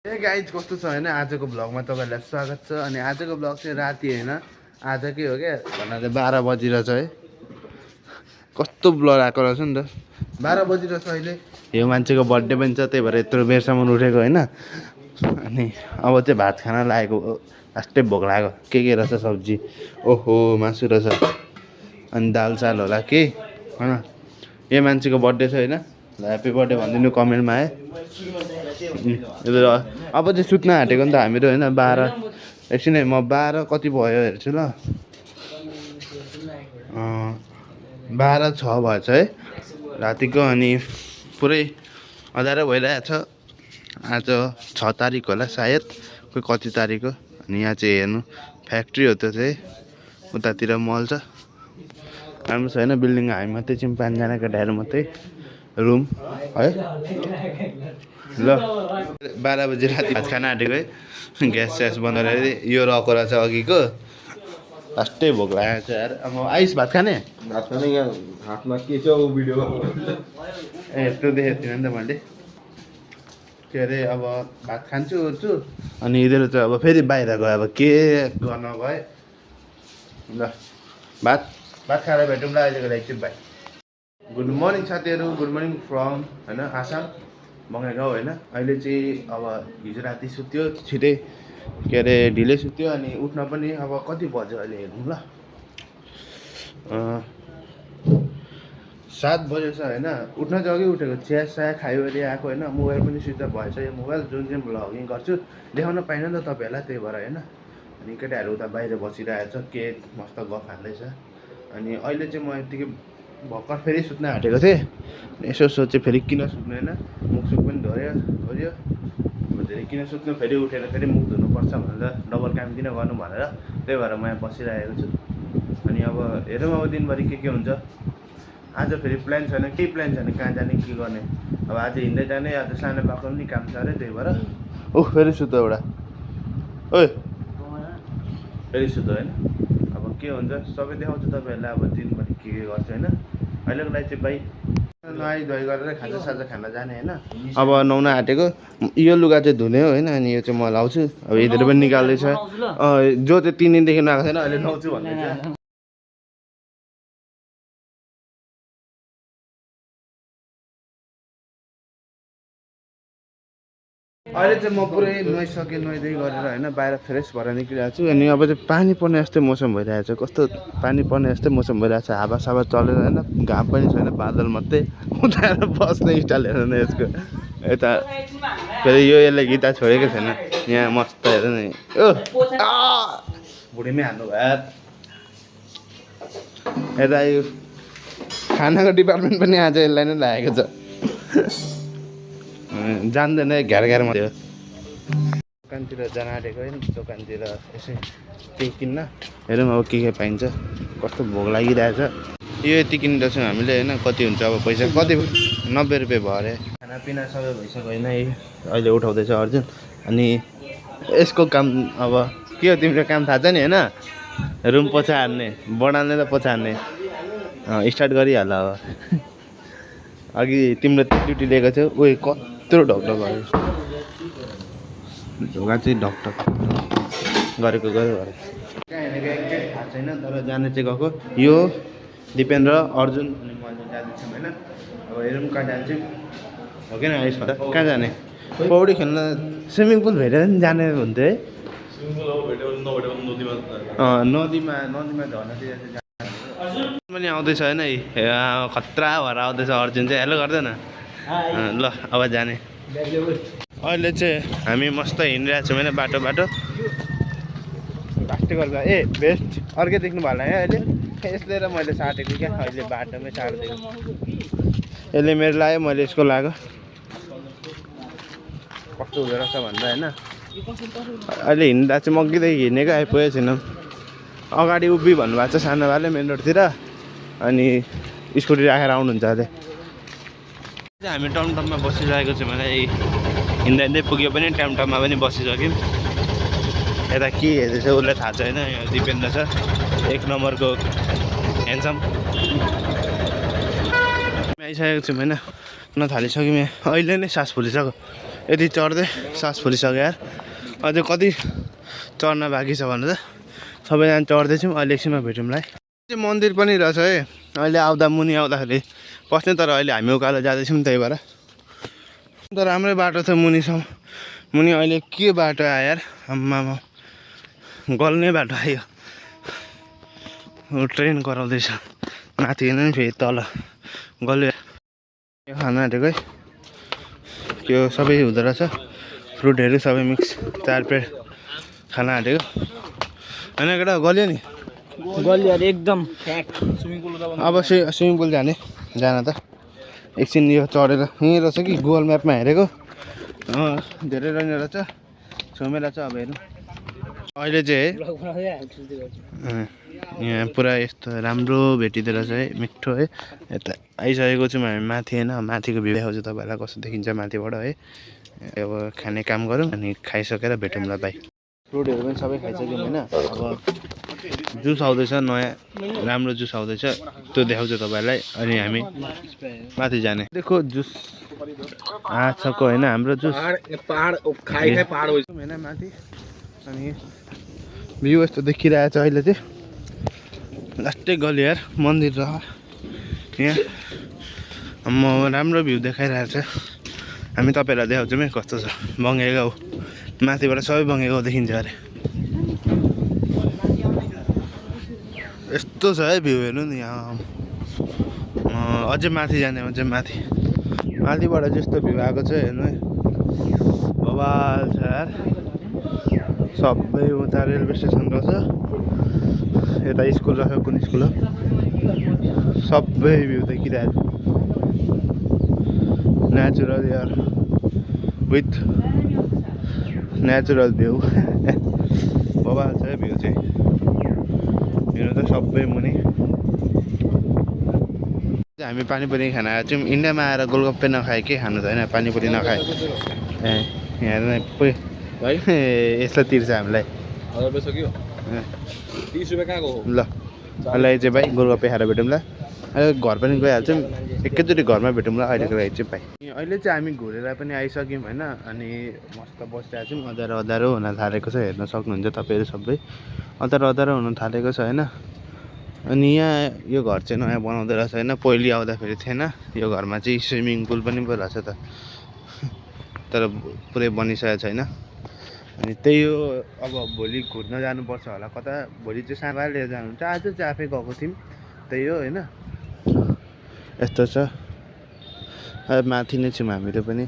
ए guys कस्तो छ होइन आजको भ्लगमा तपाईँहरूलाई स्वागत छ। अनि आजको भ्लग चाहिँ राति होइन आज के हो क्या भन्दा चाहिँ 12 बजिरहेछ है। कस्तो ब्लर आएको रहेछ नि त 12 बजिरहेछ अहिले। यो मान्छेको बर्थडे पनि छ त्यही भएर यत्रो बेरसम्म उठेको होइन। अनि अब चाहिँ भात खान लागेको लास्टै भोक लाग्यो। के रहेछ सब्जी ओहो मासु रहेछ अनि दाल चाल होला के होइन। यो मान्छेको बर्थडे छ होइन। ह्याप्पी बर्थडे भनिदिनु कमेन्टमा है। अब चाहिँ सुत्न आँटेको नि त हामीहरू होइन 12 एकछिन म 12 कति भयो हेर्छु ल 12:06 भएछ है रातिको। अनि पुरै अँध्यारो भइरहेछ। आज 6 तारिक होला सायद कोही कति तारिक हो। अनि यहाँ चाहिँ हेर्नु फ्याक्ट्री हो त्यो चाहिँ उतातिर मल छ राम्रो छ होइन। बिल्डिङ हामी मात्रै छौँ 5 जना केटाहरू मात्रै रुम है ल। 12 बजी राति भात खान आँटेको है। ग्यास स्यास बनाएर यो रहेको रहेछ अघिको लास्टै भोक लागेको छ यार। अब आइस भात खाने यहाँ हातमा के छ भिडियो ए त्यो देखेको थिइनँ नि त मैले। के अरे अब भात खान्छु ओर्छु अनि यिनीहरू चाहिँ अब फेरि बाहिर गयो। अब के गर्न गए ल भात खाएर भेटौँ ल अहिलेको लागि चाहिँ बाई। गुड मर्निङ साथीहरू गुड मर्निङ फ्रम होइन आसाम बङ्गाइगाउँ होइन। अहिले चाहिँ अब हिजो राति सुत्यो छिटै के अरे ढिलै सुत्यो अनि उठ्न पनि अब कति बज्यो अहिले हेर्नु ल 7 बजेछ होइन। उठ्न चाहिँ अघि उठेको चिया साया खायो अहिले आएको होइन। मोबाइल पनि स्विच अफ भएछ यो मोबाइल जुन चाहिँ भ्लगिङ गर्छु देखाउन पाइनँ नि त तपाईँहरूलाई त्यही भएर होइन। अनि केटाहरू उता बाहिर बसिरहेको छ के मस्त गफ हाल्दैछ। अनि अहिले चाहिँ म यत्तिकै भर्खर फेरि सुत्न आँटेको थिएँ। यसो सोचेँ फेरि किन सुत्नु होइन मुखसुख पनि धोयो फेरि किन सुत्नु फेरि उठेर फेरि मुख धुनुपर्छ भनेर डबल काम किन गर्नु भनेर त्यही भएर म यहाँ बसिरहेको छु। अनि अब हेरौँ अब दिनभरि के हुन्छ। आज फेरि प्लान छैन केही प्लान छैन कहाँ जाने के गर्ने। अब आज हिँड्दै जाने आज सानो बाको पनि काम छ अरे त्यही भएर ओह फेरि सुत्यो एउटा ओइ फेरि सुत्यो होइन। अब के हुन्छ सबै देखाउँछु तपाईँहरूलाई अब दिनभरि के गर्छ होइन। अहिलेको लागि चाहिँ बाई नुहाई धुवाई गरेर खाजा खान जाने होइन। अब नुहाउन आँटेको यो लुगा चाहिँ धुने हो होइन। अनि यो चाहिँ म लाउँछु अब यिनीहरू पनि निकाल्दैछ जो चाहिँ 3 दिनदेखि आएको छैन अहिले नुहाउँछु भन्दैछ। अहिले चाहिँ म पुरै नुहाइसकेँ नुहाइदिँदै गरेर होइन बाहिर फ्रेस भएर निक्लिरहेको छु। अनि अब चाहिँ पानी पर्ने जस्तै मौसम भइरहेको छ। कस्तो पानी पर्ने जस्तै मौसम भइरहेको छ। हावा चलेर होइन घाम पनि छैन बादल मात्रै उताएर बस्ने स्टाइल हेर्नु न यसको। यता फेरि यसले गीता छोडेको छैन यहाँ मस्त हेर्नु नि ओ भुँडीमै हान्नु भयो। यता यो खानाको डिपार्टमेन्ट पनि आज यसलाई नै लागेको छ जान्दैन घ्यार मात्रै हो। दोकानतिर जान आँटेको होइन दोकानतिर यसै केही किन्न हेरौँ अब के पाइन्छ। कस्तो भोक लागिरहेछ। यो यति किन्दैछौँ हामीले होइन कति हुन्छ अब पैसा कति 90 रुपियाँ भयो अरे। खानापिना सबै भइसक्यो होइन अहिले उठाउँदैछ अर्जुन। अनि यसको काम अब के हो तिम्रो काम थाहा छ नि होइन रुम पोछा हान्ने बढाल्ने र पोछा हान्ने स्टार्ट गरिहाल। अब अघि तिम्रो ड्युटी लिएको थियो उयो कत्रो ढकढक भयो ढोका चाहिँ ढकढक गरेको गऱ्यो अरे कहाँ हिँडेको एक्ज्याक्ट थाहा छैन तर जाने चाहिँ गएको यो दिपेन्द्र अर्जुन अनि मैले जाँदैछौँ होइन। अब हेरौँ कहाँ जान्छौँ हो कि आइस त कहाँ जाने पौडी खेल्न स्विमिङ पुल भेटेर पनि जाने हुन्थ्यो है। नदीमा झर्नातिर पनि आउँदैछ होइन खतरा भएर आउँदैछ अर्जुन चाहिँ हेलो गर्दैन ल अब जाने। अहिले चाहिँ हामी मस्त हिँडिरहेको छौँ होइन बाटो लास्टै गर्दा ए बेस्ट अर्कै देख्नु भयो है अहिले यसले र मैले साटेको क्या अहिले बाटोमै साटिदिएको यसले मेरो लाग्यो मैले यसको लाग्यो कस्तो हुँदो रहेछ भन्दा होइन। अहिले हिँड्दा चाहिँ मग्गिँदै हिँडेको आइपुगेको छैन अगाडि उभि भन्नुभएको छ सानो भाइले मेन रोडतिर अनि स्कुटी राखेर आउनुहुन्छ अरे। हामी टमटममा बसिरहेको छौँ मलाई हिँड्दै पुग्यो पनि टमटममा पनि बसिसक्यौँ। यता के हेर्दैछ उसलाई थाहा छैन यो दिपेन्द्र छ 1 नम्बरको ह्यान्डसम आइसकेको छौँ होइन थालिसक्यौँ यहाँ अहिले नै सास फुलिसक्यो यति चढ्दै सास फुलिसक्यो यार अझै कति चढ्न बाँकी छ भनेर सबैजना चढ्दैछौँ अहिले एकछिनमा भेटौँला है मन्दिर पनि रहेछ है अहिले आउँदा मुनि आउँदाखेरि पस्ने तर अहिले हामी उकालो जाँदैछौँ त्यही भएर तर राम्रै बाटो छ मुनिसम्म मुनि अहिले के बाटो आयो यार आम्मामा गल्ने बाटो आयो ट्रेन कराउँदैछ माथि हेर्नु नि फेरि तल गल्यो खाना आँटेको है त्यो सबै हुँदो रहेछ फ्रुटहरू सबै मिक्स 4 प्लेट खाना आँटेको होइन केटा गल्यो नि गल्यो एकदम अब स्विमिङ पुल जाने जान त एकछिन यो चढेर यहीँ रहेछ कि गुगल म्यापमा हेरेको धेरै रहने रहेछ छेउमै रहेछ अब हेरौँ अहिले चाहिँ है यहाँ पुरा यस्तो राम्रो भेटिँदो रहेछ है मिठो है यता आइसकेको छौँ हामी माथि होइन माथिको भ्यू देखाउँछु तपाईँहरूलाई कस्तो देखिन्छ माथिबाट है अब खाने काम गरौँ अनि खाइसकेर भेटौँला भाइ फ्रुटहरू पनि सबै खाइसक्यौँ होइन अब जुस आउँदैछ नयाँ राम्रो जुस आउँदैछ त्यो देखाउँछु तपाईँहरूलाई अनि हामी माथि जाने देखो जुस आछको होइन हाम्रो जुस होइन माथि अनि भ्यू यस्तो देखिरहेछ अहिले चाहिँ लास्टै गल्यो यार मन्दिर र यहाँ म राम्रो भ्यू देखाइरहेछ हामी तपाईँहरूलाई देखाउँछौँ है कस्तो छ बङ्गेगाउँ माथिबाट सबै बङ्गेगाउँ देखिन्छ अरे यस्तो छ है भ्यू हेर्नु नि यहाँ अझै माथि जाने अझै माथिबाट जस्तो भ्यू आएको छ हेर्नु है बवाल छ यार सबै उता रेलवे स्टेसन रहेछ यता स्कुल रहेछ कुन स्कुल हो सबै भ्यू देखिरहेको नेचुरल यार विथ नेचुरल भ्यू बवाल छ भ्यू चाहिँ हेर्नु त सबै मुनि हामी पानीपुरी खान आएको छौँ इन्डियामा आएर गोलगप्पे नखाए के खानु त होइन पानीपुरी नखाए ए यहाँ है यसलाई तिर्छ हामीलाई 30 रुपियाँ कहाँको हो ल अहिले चाहिँ भाइ गोलगप्पे खाएर भेटौँ ल अहिले घर पनि गइहाल्छौँ एकैचोटि घरमा भेटौँला अहिलेको लागि चाहिँ भाइ अहिले चाहिँ हामी घुरेर पनि आइसक्यौँ होइन अनि मस्त बसिरहेको छौँ अँध्यारो अँध्यारो हुन थालेको छ हेर्न सक्नुहुन्छ तपाईँहरू सबै अँध्यारो अँध्यारो हुन थालेको छ होइन अनि यहाँ यो घर चाहिँ नयाँ बनाउँदै रहेछ होइन पहिले आउँदाखेरि थिएन यो घरमा चाहिँ स्विमिङ पुल पनि पो रहेछ त तर पुरै बनिसकेको छैन अनि त्यही हो अब भोलि घुर्न जानुपर्छ होला कता भोलि चाहिँ सानो लिएर जानुहुन्छ आज चाहिँ आफै गएको थियौँ त्यही हो होइन यस्तो छ माथि नै छौँ हामीहरू पनि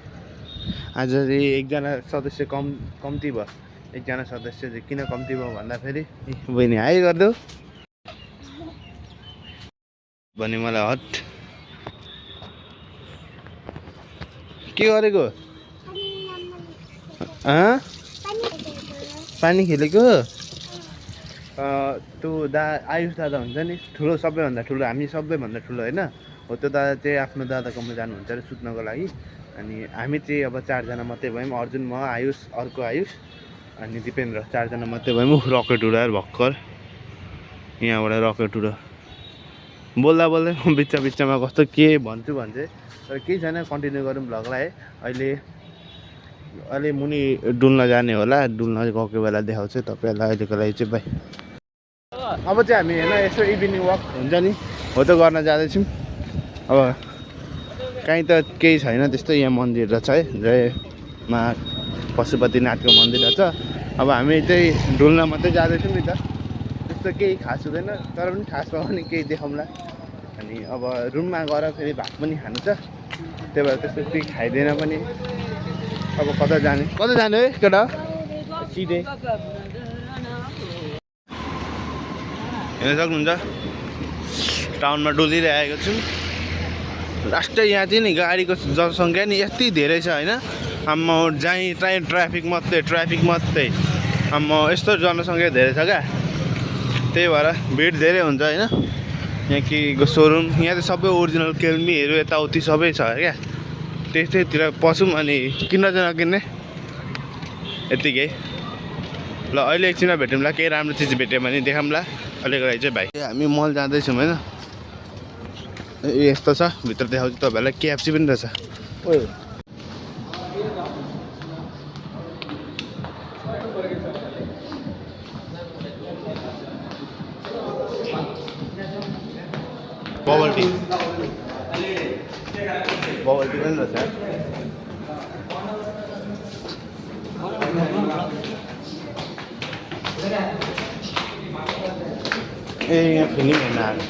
आज चाहिँ एकजना सदस्य कम्ती भयो एकजना सदस्य चाहिँ किन कम्ती भयो भन्दाखेरि बहिनी हाई गरिदेऊ भने मलाई हट के गरेको पानी खेलेको त्यो आयुष दादा हुन्छ नि ठुलो सबैभन्दा ठुलो हामी सबैभन्दा ठुलो होइन हो त्यो दादा चाहिँ आफ्नो दादाकोमा जानुहुन्छ अरे सुत्नको लागि अनि हामी चाहिँ अब 4 जना मात्रै भयौँ अर्जुन म आयुष अर्को आयुष अनि दिपेन्द्र 4 जना मात्रै भयौँ रकेट उडाएर भर्खर यहाँबाट रकेट उडो बोल्दा बोल्दै म बिचमा कस्तो के भन्छु भन्छ तर केही छैन कन्टिन्यू गरौँ भ्लगलाई है अहिले मुनि डुल्न जाने होला डुल्न गएको बेला देखाउँछु तपाईँहरूलाई अहिलेको लागि चाहिँ भाइ अब चाहिँ हामी होइन यसो इभिनिङ वक हुन्छ नि हो त गर्न जाँदैछौँ अब कहीँ त केही छैन त्यस्तो यहाँ मन्दिर रहेछ है जय मा पशुपतिनाथको मन्दिर रहेछ अब हामी चाहिँ डुल्न मात्रै जाँदैछौँ नि त त्यस्तो केही खास हुँदैन तर पनि खास भयो भने केही देखाउँला अनि अब रुममा गएर फेरि भात पनि खानु छ त्यही भएर त्यस्तो केही खाइँदैन पनि अब कता जाने है केटा सिधै हेर्न सक्नुहुन्छ टाउनमा डुलिरहेको छु लास्टै यहाँ चाहिँ नि गाडीको जनसङ्ख्या नि यति धेरै छ होइन आम्मा जहीँ ट्राफिक मात्रै आम्मा यस्तो जनसङ्ख्या धेरै छ क्या त्यही भएर भिड धेरै हुन्छ होइन यहाँ के सोरुम यहाँ चाहिँ सबै ओरिजिनल केल्मीहरू यताउति सबै छ क्या त्यस्तैतिर पसौँ अनि किन्न चाहिँ नकिन्ने यत्तिकै ल अहिले एकछिनमा भेटौँला केही राम्रो चिज भेट्यो भने देखाउँला अहिलेको लागि चाहिँ भाइ हामी मल जाँदैछौँ होइन यस्तो छ भित्र देखाउँछु तपाईँहरूलाई केएफसी पनि रहेछ बबल टी बबल टी पनि रहेछ ए यहाँ फिल्म हेर्न आएको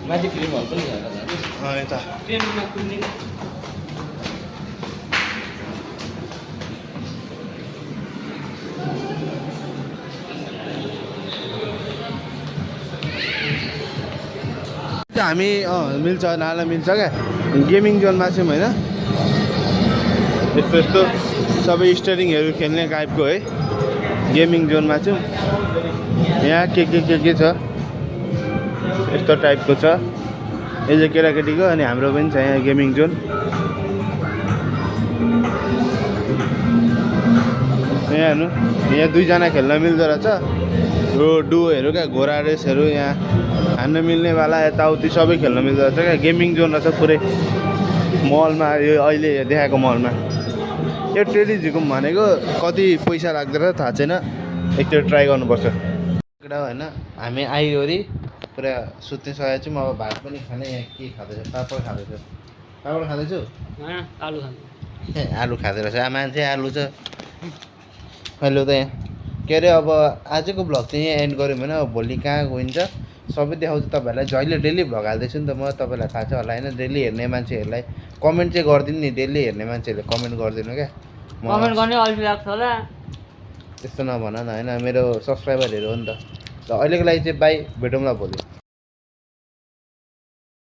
माथि फिल्म हल पनि छ यता ट्रेनमा कुद्ने हामी मिल्छ नाला मिल्छ क्या गेमिङ जोनमा छौँ होइन यस्तो यस्तो सबै स्टेरिङहरू खेल्ने टाइपको है गेमिङ जोनमा छौँ यहाँ के छ यस्तो टाइपको छ यो चाहिँ केटाकेटीको अनि हाम्रो पनि छ यहाँ गेमिङ जोन यहाँ हेर्नु यहाँ दुईजना खेल्न मिल्दो रहेछ डुहरू क्या घोडा रेसहरू यहाँ हान्न मिल्नेवाला यताउति सबै खेल्न मिल्दो रहेछ क्या गेमिङ जोन रहेछ पुरै मलमा यो अहिले देखाएको मलमा यो टेलिजिकोम भनेको कति पैसा लाग्दो रहेछ थाहा छैन एकचोटि ट्राई गर्नुपर्छ केटा होइन हामी आइवरी पुरा सुत्ने सकेको छौँ अब भात पनि खाने यहाँ के खाँदैछ पापड खाँदैछ पापड खाँदैछु आलु खानु आलु खाँदो रहेछ मान्छे आलु छ अहिले त यहाँ के अरे अब आजको भ्लग चाहिँ यहाँ एन्ड गऱ्यौँ भने अब भोलि कहाँ गइन्छ सबै देखाउँछु तपाईँहरूलाई जहिले डेली भ्लग हाल्दैछु नि त म तपाईँलाई थाहा छ होला होइन डेली हेर्ने मान्छेहरूलाई कमेन्ट चाहिँ गरिदिनु नि डेली हेर्ने मान्छेहरूले कमेन्ट गरिदिनु क्या कमेन्ट गर्ने अल्छी लाग्छ होला त्यस्तो नभन न होइन मेरो सब्सक्राइबरहरू हो नि त ल अहिलेको लागि चाहिँ बाई भेटौँला भोलि